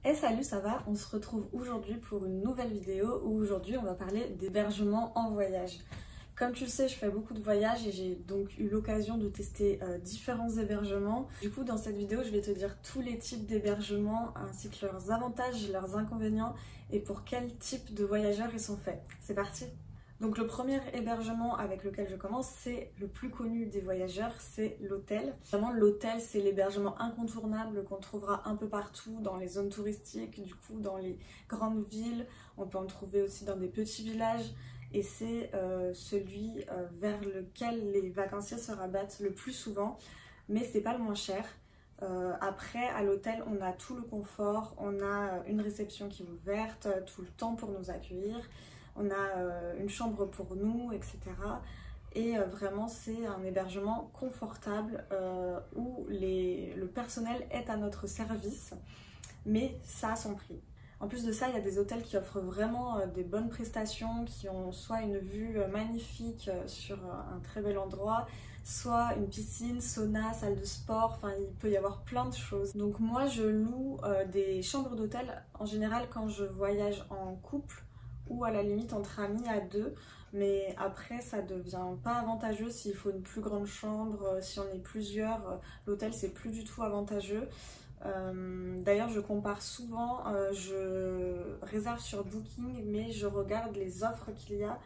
Hey salut, ça va? On se retrouve aujourd'hui pour une nouvelle vidéo où aujourd'hui on va parler d'hébergement en voyage. Comme tu le sais, je fais beaucoup de voyages et j'ai donc eu l'occasion de tester différents hébergements. Du coup, dans cette vidéo, je vais te dire tous les types d'hébergements ainsi que leurs avantages, leurs inconvénients et pour quel type de voyageurs ils sont faits. C'est parti! Donc le premier hébergement avec lequel je commence, c'est le plus connu des voyageurs, c'est l'hôtel. Vraiment l'hôtel, c'est l'hébergement incontournable qu'on trouvera un peu partout dans les zones touristiques, du coup dans les grandes villes, on peut en trouver aussi dans des petits villages et c'est celui vers lequel les vacanciers se rabattent le plus souvent, mais c'est pas le moins cher. Après, à l'hôtel, on a tout le confort, on a une réception qui est ouverte tout le temps pour nous accueillir. On a une chambre pour nous, etc. Et vraiment, c'est un hébergement confortable où le personnel est à notre service, mais ça a son prix. En plus de ça, il y a des hôtels qui offrent vraiment des bonnes prestations, qui ont soit une vue magnifique sur un très bel endroit, soit une piscine, sauna, salle de sport, enfin il peut y avoir plein de choses. Donc moi je loue des chambres d'hôtel en général quand je voyage en couple, ou à la limite entre amis à deux, mais après ça devient pas avantageux s'il faut une plus grande chambre, si on est plusieurs, l'hôtel c'est plus du tout avantageux. D'ailleurs je compare souvent, je réserve sur Booking mais je regarde les offres qu'il y a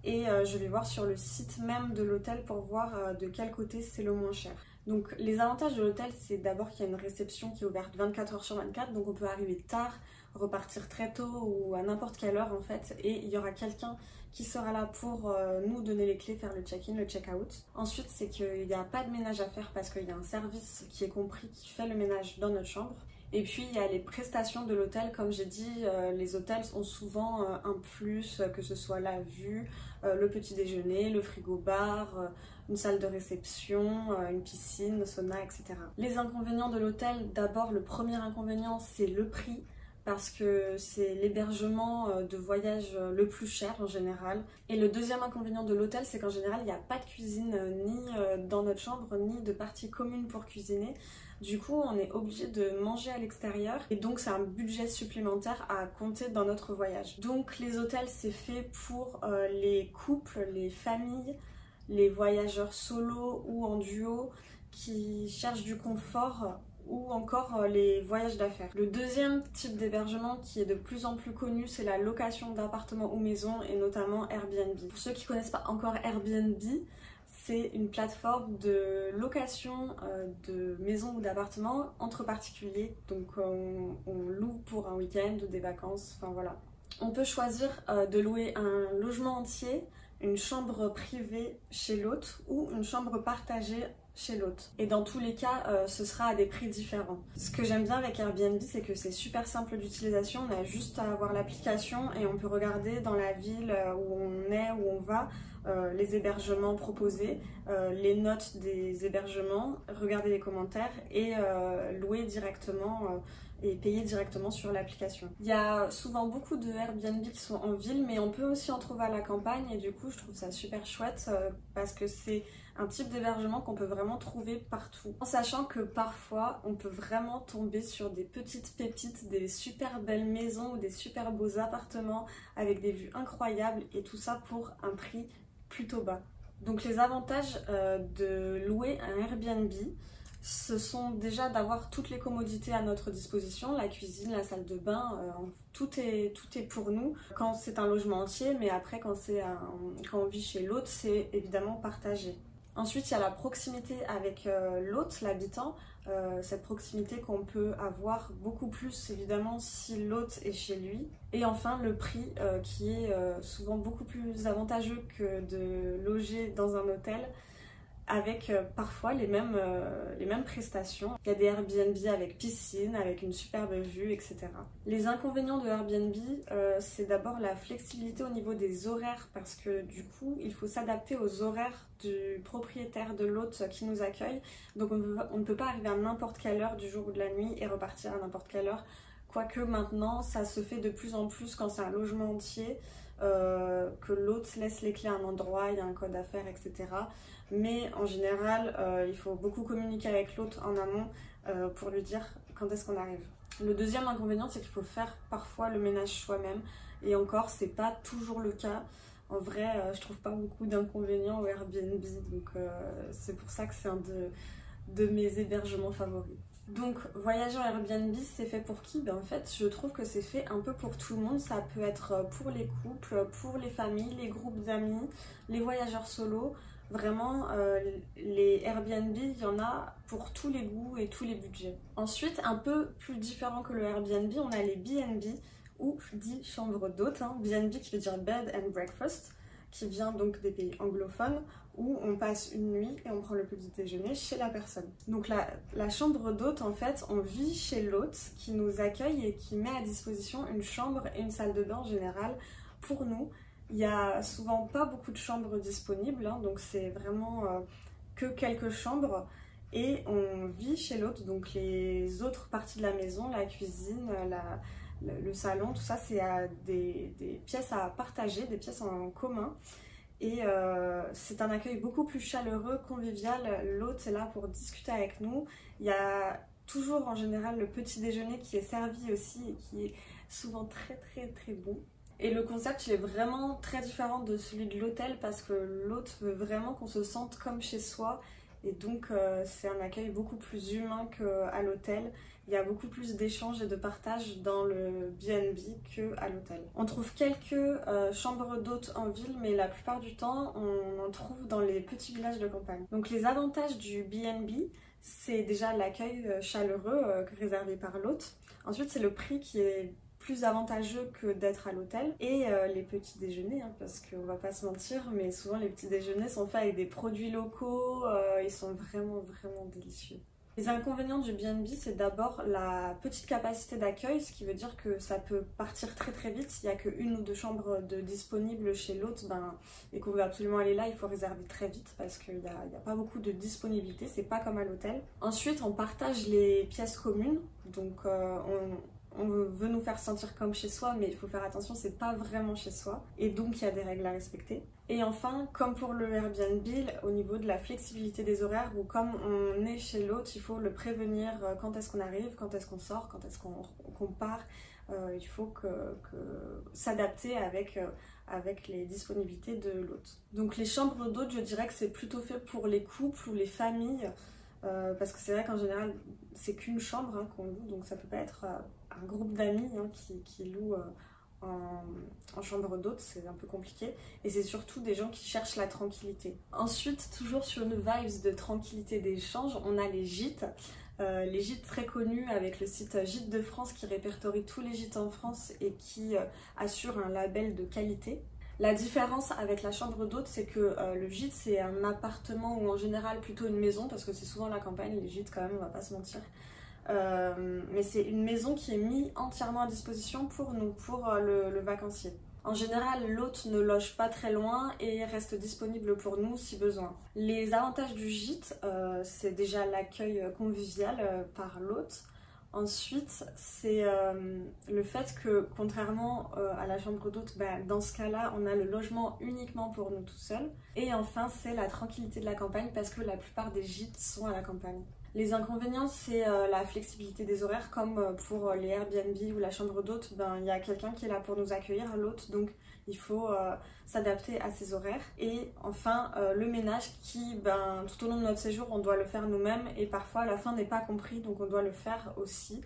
et je vais voir sur le site même de l'hôtel pour voir de quel côté c'est le moins cher. Donc les avantages de l'hôtel, c'est d'abord qu'il y a une réception qui est ouverte 24 h sur 24, donc on peut arriver tard, repartir très tôt ou à n'importe quelle heure en fait, et il y aura quelqu'un qui sera là pour nous donner les clés, faire le check-in, le check-out. Ensuite, c'est qu'il n'y a pas de ménage à faire parce qu'il y a un service qui est compris qui fait le ménage dans notre chambre. Et puis il y a les prestations de l'hôtel, comme j'ai dit, les hôtels ont souvent un plus, que ce soit la vue, le petit déjeuner, le frigo-bar, une salle de réception, une piscine, sauna, etc. Les inconvénients de l'hôtel, d'abord le premier inconvénient c'est le prix, parce que c'est l'hébergement de voyage le plus cher en général. Et le deuxième inconvénient de l'hôtel, c'est qu'en général il n'y a pas de cuisine ni dans notre chambre, ni de partie commune pour cuisiner. Du coup, on est obligé de manger à l'extérieur et donc c'est un budget supplémentaire à compter dans notre voyage. Donc les hôtels, c'est fait pour les couples, les familles, les voyageurs solo ou en duo qui cherchent du confort ou encore les voyages d'affaires. Le deuxième type d'hébergement qui est de plus en plus connu, c'est la location d'appartements ou maisons et notamment Airbnb. Pour ceux qui ne connaissent pas encore Airbnb, c'est une plateforme de location de maisons ou d'appartements entre particuliers. Donc on loue pour un week-end ou des vacances, enfin voilà. On peut choisir de louer un logement entier, une chambre privée chez l'hôte ou une chambre partagée chez l'hôte. Et dans tous les cas, ce sera à des prix différents. Ce que j'aime bien avec Airbnb, c'est que c'est super simple d'utilisation. On a juste à avoir l'application et on peut regarder dans la ville où on est, où on va, les hébergements proposés, les notes des hébergements, regarder les commentaires et louer directement et payer directement sur l'application. Il y a souvent beaucoup de Airbnb qui sont en ville, mais on peut aussi en trouver à la campagne et du coup je trouve ça super chouette parce que c'est un type d'hébergement qu'on peut vraiment trouver partout. En sachant que parfois on peut vraiment tomber sur des petites pépites, des super belles maisons ou des super beaux appartements avec des vues incroyables et tout ça pour un prix plutôt bas. Donc les avantages de louer un Airbnb, ce sont déjà d'avoir toutes les commodités à notre disposition, la cuisine, la salle de bain, tout est pour nous quand c'est un logement entier, mais après quand on vit chez l'hôte, c'est évidemment partagé. Ensuite, il y a la proximité avec l'hôte, l'habitant, cette proximité qu'on peut avoir beaucoup plus évidemment si l'hôte est chez lui. Et enfin, le prix qui est souvent beaucoup plus avantageux que de loger dans un hôtel, avec parfois les mêmes prestations. Il y a des Airbnb avec piscine, avec une superbe vue, etc. Les inconvénients de Airbnb, c'est d'abord la flexibilité au niveau des horaires, parce que du coup, il faut s'adapter aux horaires du propriétaire de l'hôte qui nous accueille. Donc on ne peut pas arriver à n'importe quelle heure du jour ou de la nuit et repartir à n'importe quelle heure. Quoique maintenant, ça se fait de plus en plus quand c'est un logement entier, que l'hôte laisse les clés à un endroit, il y a un code à faire, etc. Mais en général, il faut beaucoup communiquer avec l'hôte en amont pour lui dire quand est-ce qu'on arrive. Le deuxième inconvénient, c'est qu'il faut faire parfois le ménage soi-même. Et encore, c'est pas toujours le cas. En vrai, je trouve pas beaucoup d'inconvénients au Airbnb. Donc c'est pour ça que c'est un de mes hébergements favoris. Donc voyager en Airbnb, c'est fait pour qui? Ben, en fait, je trouve que c'est fait un peu pour tout le monde. Ça peut être pour les couples, pour les familles, les groupes d'amis, les voyageurs solos. Vraiment, les Airbnb, il y en a pour tous les goûts et tous les budgets. Ensuite, un peu plus différent que le Airbnb, on a les B&B, ou dit chambre d'hôte, hein. B&B qui veut dire Bed and Breakfast, qui vient donc des pays anglophones, où on passe une nuit et on prend le petit déjeuner chez la personne. Donc la chambre d'hôte, en fait, on vit chez l'hôte qui nous accueille et qui met à disposition une chambre et une salle de bain en général pour nous. Il n'y a souvent pas beaucoup de chambres disponibles, hein, donc c'est vraiment que quelques chambres. Et on vit chez l'hôte, donc les autres parties de la maison, la cuisine, le salon, tout ça, c'est des pièces à partager, des pièces en commun. Et c'est un accueil beaucoup plus chaleureux, convivial. L'hôte est là pour discuter avec nous. Il y a toujours en général le petit déjeuner qui est servi aussi et qui est souvent très bon. Et le concept, il est vraiment très différent de celui de l'hôtel parce que l'hôte veut vraiment qu'on se sente comme chez soi. Et donc c'est un accueil beaucoup plus humain qu'à l'hôtel. Il y a beaucoup plus d'échanges et de partage dans le B&B qu'à l'hôtel. On trouve quelques chambres d'hôtes en ville, mais la plupart du temps, on en trouve dans les petits villages de campagne. Donc les avantages du B&B, c'est déjà l'accueil chaleureux réservé par l'hôte. Ensuite, c'est le prix qui est plus avantageux que d'être à l'hôtel, et les petits déjeuners, hein, parce qu'on va pas se mentir, mais souvent les petits déjeuners sont faits avec des produits locaux, ils sont vraiment délicieux. Les inconvénients du B&B, c'est d'abord la petite capacité d'accueil, ce qui veut dire que ça peut partir très vite. S'il n'y a qu'une ou deux chambres disponibles chez l'hôte, et qu'on veut absolument aller là, il faut réserver très vite parce qu'il n'y a pas beaucoup de disponibilité, c'est pas comme à l'hôtel. Ensuite, on partage les pièces communes, donc on veut nous faire sentir comme chez soi, mais il faut faire attention, c'est pas vraiment chez soi. Et donc, il y a des règles à respecter. Et enfin, comme pour le Airbnb, au niveau de la flexibilité des horaires, où comme on est chez l'hôte, il faut le prévenir quand est-ce qu'on arrive, quand est-ce qu'on sort, quand est-ce qu'on part. Il faut s'adapter avec les disponibilités de l'hôte. Donc les chambres d'hôte, je dirais que c'est plutôt fait pour les couples ou les familles. Parce que c'est vrai qu'en général c'est qu'une chambre hein, qu'on loue, donc ça peut pas être un groupe d'amis hein, qui loue en chambre d'hôte, c'est un peu compliqué, et c'est surtout des gens qui cherchent la tranquillité. Ensuite, toujours sur une vibes de tranquillité d'échange, on a les gîtes. Les gîtes très connus avec le site Gîtes de France qui répertorie tous les gîtes en France et qui assure un label de qualité. La différence avec la chambre d'hôte, c'est que le gîte, c'est un appartement ou en général plutôt une maison, parce que c'est souvent la campagne, les gîtes quand même, on va pas se mentir. Mais c'est une maison qui est mise entièrement à disposition pour nous, pour le vacancier. En général, l'hôte ne loge pas très loin et reste disponible pour nous si besoin. Les avantages du gîte, c'est déjà l'accueil convivial par l'hôte. Ensuite, c'est le fait que, contrairement à la chambre d'hôte, dans ce cas-là, on a le logement uniquement pour nous tout seuls. Et enfin, c'est la tranquillité de la campagne, parce que la plupart des gîtes sont à la campagne. Les inconvénients, c'est la flexibilité des horaires, comme pour les Airbnb ou la chambre d'hôte, il y a quelqu'un qui est là pour nous accueillir, l'hôte, donc il faut s'adapter à ses horaires. Et enfin, le ménage qui, tout au long de notre séjour, on doit le faire nous-mêmes, et parfois la fin n'est pas comprise, donc on doit le faire aussi.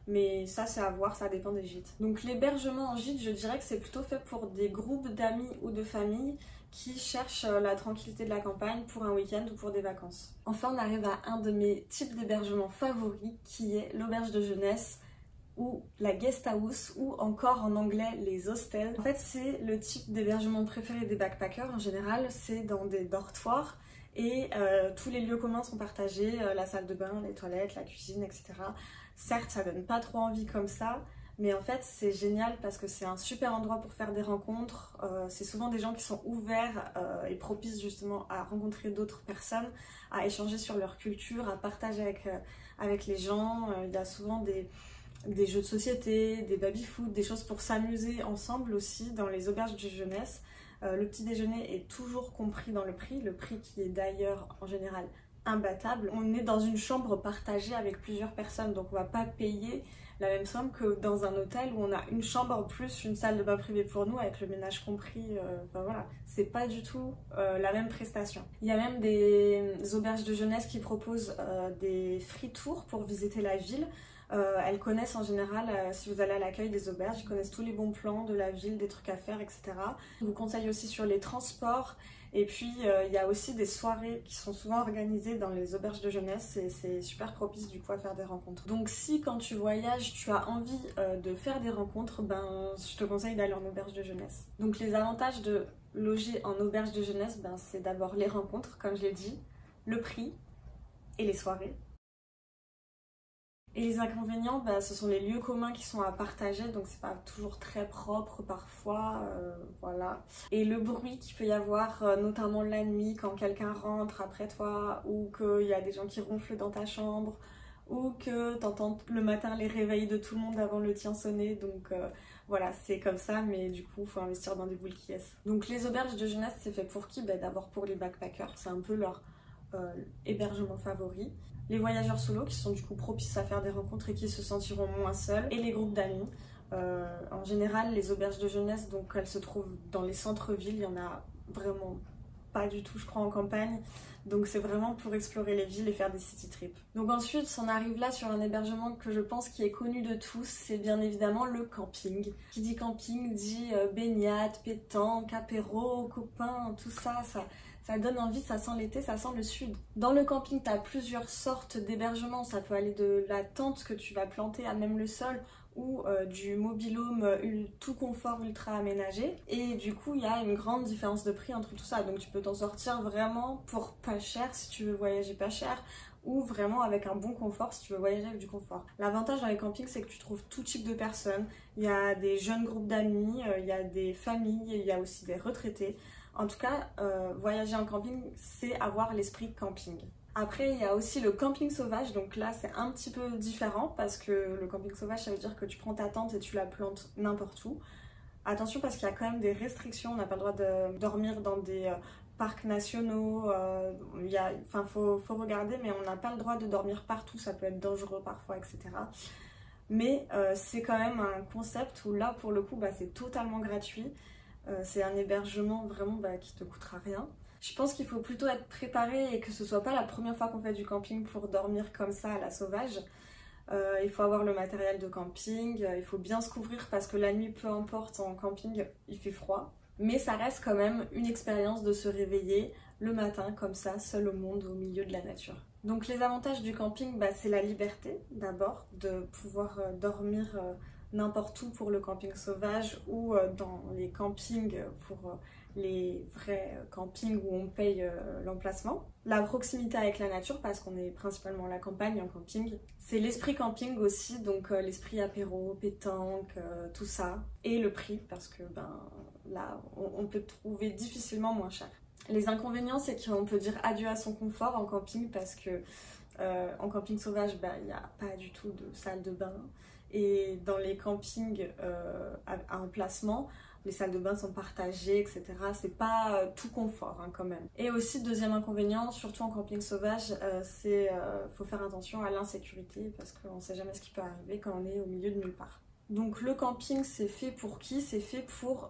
Mais ça, c'est à voir, ça dépend des gîtes. Donc l'hébergement en gîte, je dirais que c'est plutôt fait pour des groupes d'amis ou de familles qui cherchent la tranquillité de la campagne pour un week-end ou pour des vacances. Enfin, on arrive à un de mes types d'hébergement favoris, qui est l'auberge de jeunesse ou la guest house, ou encore en anglais les hostels. En fait, c'est le type d'hébergement préféré des backpackers en général, c'est dans des dortoirs et tous les lieux communs sont partagés, la salle de bain, les toilettes, la cuisine, etc. Certes, ça donne pas trop envie comme ça, mais en fait c'est génial parce que c'est un super endroit pour faire des rencontres. C'est souvent des gens qui sont ouverts et propices justement à rencontrer d'autres personnes, à échanger sur leur culture, à partager avec les gens. Il y a souvent des jeux de société, des baby-foot, des choses pour s'amuser ensemble aussi dans les auberges de jeunesse. Le petit déjeuner est toujours compris dans le prix qui est d'ailleurs en général imbattable. On est dans une chambre partagée avec plusieurs personnes, donc on va pas payer la même somme que dans un hôtel où on a une chambre en plus, une salle de bain privée pour nous avec le ménage compris. Enfin voilà, c'est pas du tout la même prestation. Il y a même des auberges de jeunesse qui proposent des free tours pour visiter la ville. Elles connaissent en général, si vous allez à l'accueil des auberges, ils connaissent tous les bons plans de la ville, des trucs à faire, etc. Je vous conseille aussi sur les transports. Et puis il y a aussi des soirées qui sont souvent organisées dans les auberges de jeunesse et c'est super propice du coup à faire des rencontres. Donc si quand tu voyages tu as envie de faire des rencontres, ben je te conseille d'aller en auberge de jeunesse. Donc les avantages de loger en auberge de jeunesse, ben, c'est d'abord les rencontres comme je l'ai dit, le prix et les soirées. Et les inconvénients, bah, ce sont les lieux communs qui sont à partager, donc c'est pas toujours très propre parfois, voilà. Et le bruit qu'il peut y avoir, notamment la nuit, quand quelqu'un rentre après toi, ou qu'il y a des gens qui ronflent dans ta chambre, ou que t'entends le matin les réveils de tout le monde avant le tien sonner, donc voilà, c'est comme ça, mais du coup, faut investir dans des boules qui est. Donc les auberges de jeunesse, c'est fait pour qui? Bah, d'abord pour les backpackers, c'est un peu leur hébergement favori. Les voyageurs solo qui sont du coup propices à faire des rencontres et qui se sentiront moins seuls, et les groupes d'amis. En général, les auberges de jeunesse, donc elles se trouvent dans les centres-villes, il y en a vraiment pas du tout, je crois, en campagne. Donc c'est vraiment pour explorer les villes et faire des city trips. Donc ensuite, on arrive là sur un hébergement que je pense qui est connu de tous, c'est bien évidemment le camping. Qui dit camping dit baignade, pétanque, apéro, copains, tout ça, ça donne envie, ça sent l'été, ça sent le sud. Dans le camping, tu as plusieurs sortes d'hébergements. Ça peut aller de la tente que tu vas planter à même le sol ou du mobil-home tout confort ultra aménagé. Et du coup, il y a une grande différence de prix entre tout ça. Donc tu peux t'en sortir vraiment pour pas cher si tu veux voyager pas cher ou vraiment avec un bon confort si tu veux voyager avec du confort. L'avantage dans les campings, c'est que tu trouves tout type de personnes. Il y a des jeunes groupes d'amis, il y a des familles, il y a aussi des retraités. En tout cas, voyager en camping, c'est avoir l'esprit camping. Après, il y a aussi le camping sauvage, donc là c'est un petit peu différent parce que le camping sauvage, ça veut dire que tu prends ta tente et tu la plantes n'importe où. Attention parce qu'il y a quand même des restrictions, on n'a pas le droit de dormir dans des parcs nationaux, faut regarder, mais on n'a pas le droit de dormir partout, ça peut être dangereux parfois, etc. Mais c'est quand même un concept où là pour le coup c'est totalement gratuit. C'est un hébergement vraiment qui te coûtera rien. Je pense qu'il faut plutôt être préparé et que ce soit pas la première fois qu'on fait du camping pour dormir comme ça à la sauvage. Il faut avoir le matériel de camping, il faut bien se couvrir parce que la nuit, peu importe, en camping, il fait froid. Mais ça reste quand même une expérience de se réveiller le matin comme ça, seul au monde, au milieu de la nature. Donc les avantages du camping, c'est la liberté d'abord, de pouvoir dormir n'importe où pour le camping sauvage ou dans les campings pour les vrais campings où on paye l'emplacement. La proximité avec la nature parce qu'on est principalement à la campagne en camping. C'est l'esprit camping aussi, donc l'esprit apéro, pétanque, tout ça. Et le prix parce que là on peut trouver difficilement moins cher. Les inconvénients, c'est qu'on peut dire adieu à son confort en camping parce que en camping sauvage, il n'y a pas du tout de salle de bain. Et dans les campings à emplacement, les salles de bain sont partagées, etc. C'est pas tout confort quand même. Et aussi, deuxième inconvénient, surtout en camping sauvage, faut faire attention à l'insécurité parce qu'on ne sait jamais ce qui peut arriver quand on est au milieu de nulle part. Donc le camping, c'est fait pour qui? C'est fait pour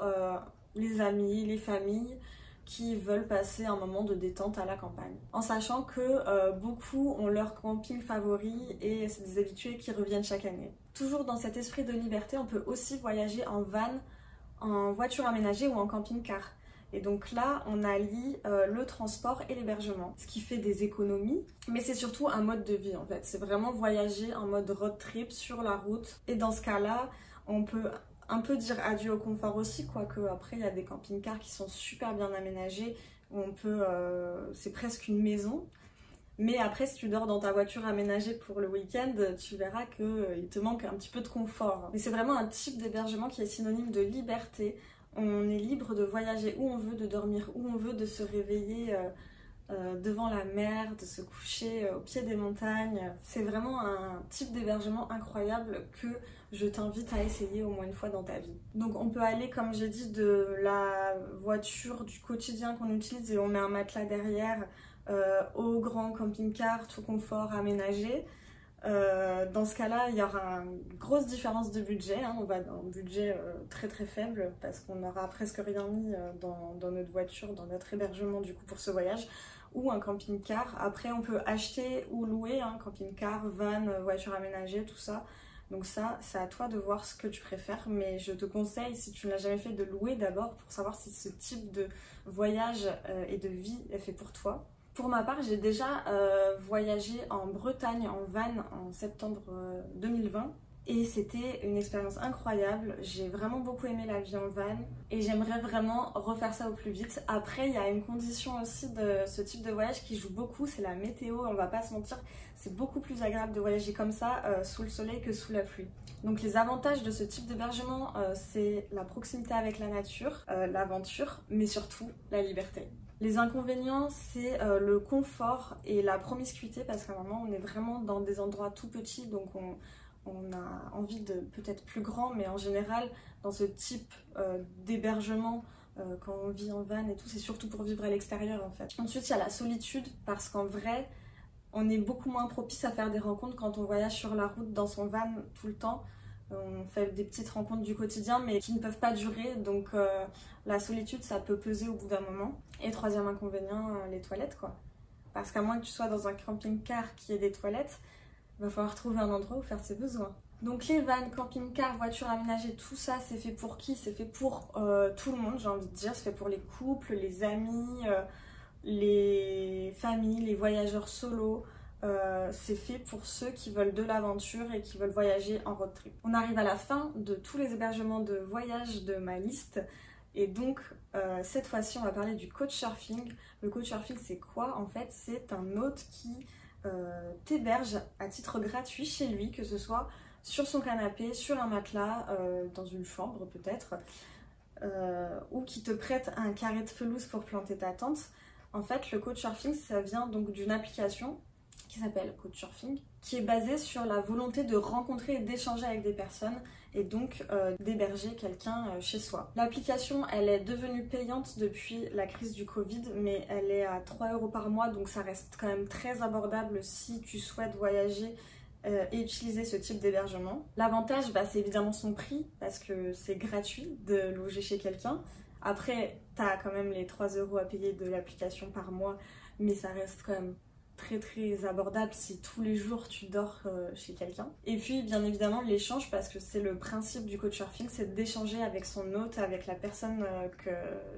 les amis, les familles qui veulent passer un moment de détente à la campagne. En sachant que beaucoup ont leur camping favori et c'est des habitués qui reviennent chaque année. Toujours dans cet esprit de liberté, on peut aussi voyager en van, en voiture aménagée ou en camping-car. Et donc là, on allie le transport et l'hébergement, ce qui fait des économies, mais c'est surtout un mode de vie en fait. C'est vraiment voyager en mode road trip sur la route. Et dans ce cas-là, on peut un peu dire adieu au confort aussi, quoique après il y a des camping-cars qui sont super bien aménagés, où on peut, c'est presque une maison. Mais après, si tu dors dans ta voiture aménagée pour le week-end, tu verras qu'il te manque un petit peu de confort. Mais c'est vraiment un type d'hébergement qui est synonyme de liberté. On est libre de voyager où on veut, de dormir où on veut, de se réveiller devant la mer, de se coucher au pied des montagnes. C'est vraiment un type d'hébergement incroyable que je t'invite à essayer au moins une fois dans ta vie. Donc on peut aller, comme j'ai dit, de la voiture du quotidien qu'on utilise et on met un matelas derrière, au grand camping-car tout confort aménagé. Dans ce cas-là, il y aura une grosse différence de budget, hein. On va dans un budget très très faible parce qu'on n'aura presque rien mis dans notre voiture, dans notre hébergement du coup pour ce voyage, ou un camping-car. Après on peut acheter ou louer un camping-car, van, voiture aménagée, tout ça. Donc ça, c'est à toi de voir ce que tu préfères, mais je te conseille, si tu ne l'as jamais fait, de louer d'abord pour savoir si ce type de voyage et de vie est fait pour toi. Pour ma part, j'ai déjà voyagé en Bretagne en van en septembre 2020 et c'était une expérience incroyable. J'ai vraiment beaucoup aimé la vie en van et j'aimerais vraiment refaire ça au plus vite. Après, il y a une condition aussi de ce type de voyage qui joue beaucoup, c'est la météo, on va pas se mentir. C'est beaucoup plus agréable de voyager comme ça sous le soleil que sous la pluie. Donc les avantages de ce type d'hébergement, c'est la proximité avec la nature, l'aventure, mais surtout la liberté. Les inconvénients, c'est le confort et la promiscuité parce qu'à un moment, on est vraiment dans des endroits tout petits, donc on a envie de peut-être plus grand, mais en général, dans ce type d'hébergement, quand on vit en van et tout, c'est surtout pour vivre à l'extérieur en fait. Ensuite, il y a la solitude parce qu'en vrai, on est beaucoup moins propice à faire des rencontres quand on voyage sur la route dans son van tout le temps. On fait des petites rencontres du quotidien mais qui ne peuvent pas durer, donc la solitude ça peut peser au bout d'un moment. Et troisième inconvénient, les toilettes quoi. Parce qu'à moins que tu sois dans un camping-car qui ait des toilettes, il va falloir trouver un endroit où faire ses besoins. Donc les vannes, camping-car, voitures aménagées, tout ça c'est fait pour qui? C'est fait pour tout le monde, j'ai envie de dire. C'est fait pour les couples, les amis, les familles, les voyageurs solos. C'est fait pour ceux qui veulent de l'aventure et qui veulent voyager en road trip. On arrive à la fin de tous les hébergements de voyage de ma liste et donc cette fois-ci on va parler du couchsurfing. Le couchsurfing c'est quoi? En fait c'est un hôte qui t'héberge à titre gratuit chez lui, que ce soit sur son canapé, sur un matelas, dans une chambre peut-être, ou qui te prête un carré de pelouse pour planter ta tente. En fait le couchsurfing ça vient donc d'une application qui s'appelle Couchsurfing, qui est basée sur la volonté de rencontrer et d'échanger avec des personnes et donc d'héberger quelqu'un chez soi. L'application, elle est devenue payante depuis la crise du Covid, mais elle est à 3 € par mois, donc ça reste quand même très abordable si tu souhaites voyager et utiliser ce type d'hébergement. L'avantage, c'est évidemment son prix, parce que c'est gratuit de loger chez quelqu'un. Après, tu as quand même les 3 € à payer de l'application par mois, mais ça reste quand même très abordable si tous les jours tu dors chez quelqu'un. Et puis bien évidemment l'échange, parce que c'est le principe du couchsurfing, c'est d'échanger avec son hôte, avec la personne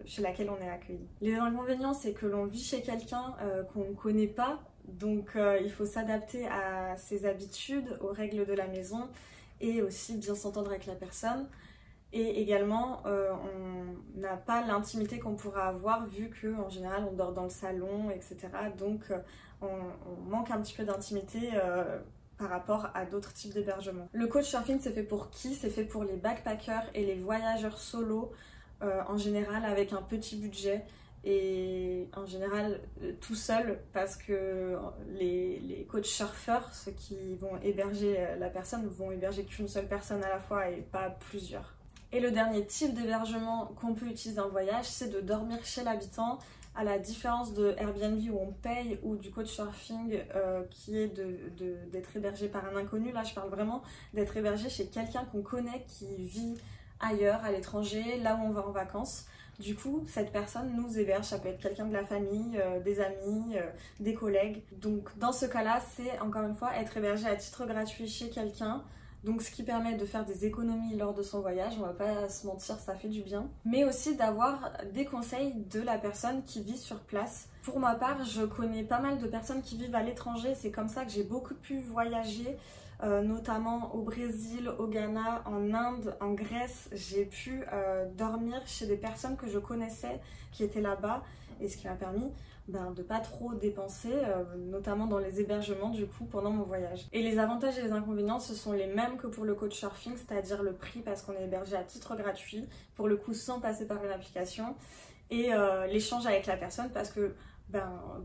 chez laquelle on est accueilli. Les inconvénients, c'est que l'on vit chez quelqu'un qu'on ne connaît pas, donc il faut s'adapter à ses habitudes, aux règles de la maison et aussi bien s'entendre avec la personne. Et également, on n'a pas l'intimité qu'on pourra avoir vu qu'en général on dort dans le salon, etc. Donc on manque un petit peu d'intimité par rapport à d'autres types d'hébergements. Le couchsurfing, c'est fait pour qui? C'est fait pour les backpackers et les voyageurs solos en général avec un petit budget et en général tout seul, parce que les couchsurfers, ceux qui vont héberger la personne, vont héberger qu'une seule personne à la fois et pas plusieurs. Et le dernier type d'hébergement qu'on peut utiliser en voyage, c'est de dormir chez l'habitant, à la différence de Airbnb où on paye, ou du couchsurfing qui est d'être hébergé par un inconnu. Là je parle vraiment d'être hébergé chez quelqu'un qu'on connaît, qui vit ailleurs, à l'étranger, là où on va en vacances. Du coup, cette personne nous héberge, ça peut être quelqu'un de la famille, des amis, des collègues. Donc dans ce cas-là, c'est encore une fois être hébergé à titre gratuit chez quelqu'un. Donc ce qui permet de faire des économies lors de son voyage, on va pas se mentir, ça fait du bien. Mais aussi d'avoir des conseils de la personne qui vit sur place. Pour ma part, je connais pas mal de personnes qui vivent à l'étranger, c'est comme ça que j'ai beaucoup pu voyager, notamment au Brésil, au Ghana, en Inde, en Grèce. J'ai pu dormir chez des personnes que je connaissais qui étaient là-bas, et ce qui m'a permis de pas trop dépenser, notamment dans les hébergements du coup pendant mon voyage. Et les avantages et les inconvénients, ce sont les mêmes que pour le couchsurfing, c'est-à-dire le prix parce qu'on est hébergé à titre gratuit, pour le coup sans passer par une application, et l'échange avec la personne, parce que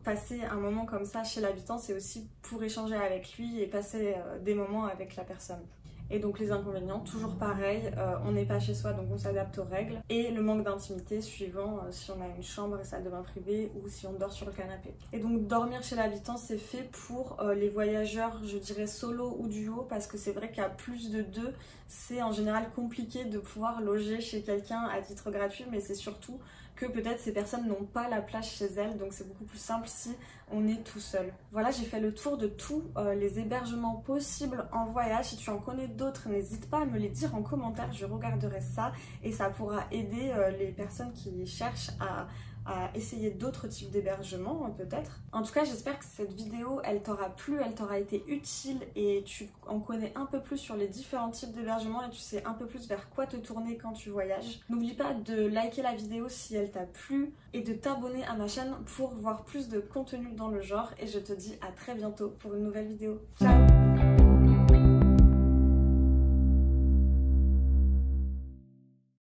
passer un moment comme ça chez l'habitant, c'est aussi pour échanger avec lui et passer des moments avec la personne. Et donc les inconvénients, toujours pareil, on n'est pas chez soi donc on s'adapte aux règles. Et le manque d'intimité suivant si on a une chambre et salle de bain privée ou si on dort sur le canapé. Et donc dormir chez l'habitant c'est fait pour les voyageurs, je dirais solo ou duo, parce que c'est vrai qu'à plus de deux, c'est en général compliqué de pouvoir loger chez quelqu'un à titre gratuit, mais c'est surtout que peut-être ces personnes n'ont pas la place chez elles, donc c'est beaucoup plus simple si on est tout seul. Voilà, j'ai fait le tour de tous les hébergements possibles en voyage. Si tu en connais d'autres, n'hésite pas à me les dire en commentaire, je regarderai ça et ça pourra aider les personnes qui cherchent à essayer d'autres types d'hébergements peut-être. En tout cas, j'espère que cette vidéo, elle t'aura plu, elle t'aura été utile et tu en connais un peu plus sur les différents types d'hébergements et tu sais un peu plus vers quoi te tourner quand tu voyages. N'oublie pas de liker la vidéo si elle t'a plu et de t'abonner à ma chaîne pour voir plus de contenu dans le genre et je te dis à très bientôt pour une nouvelle vidéo. Ciao!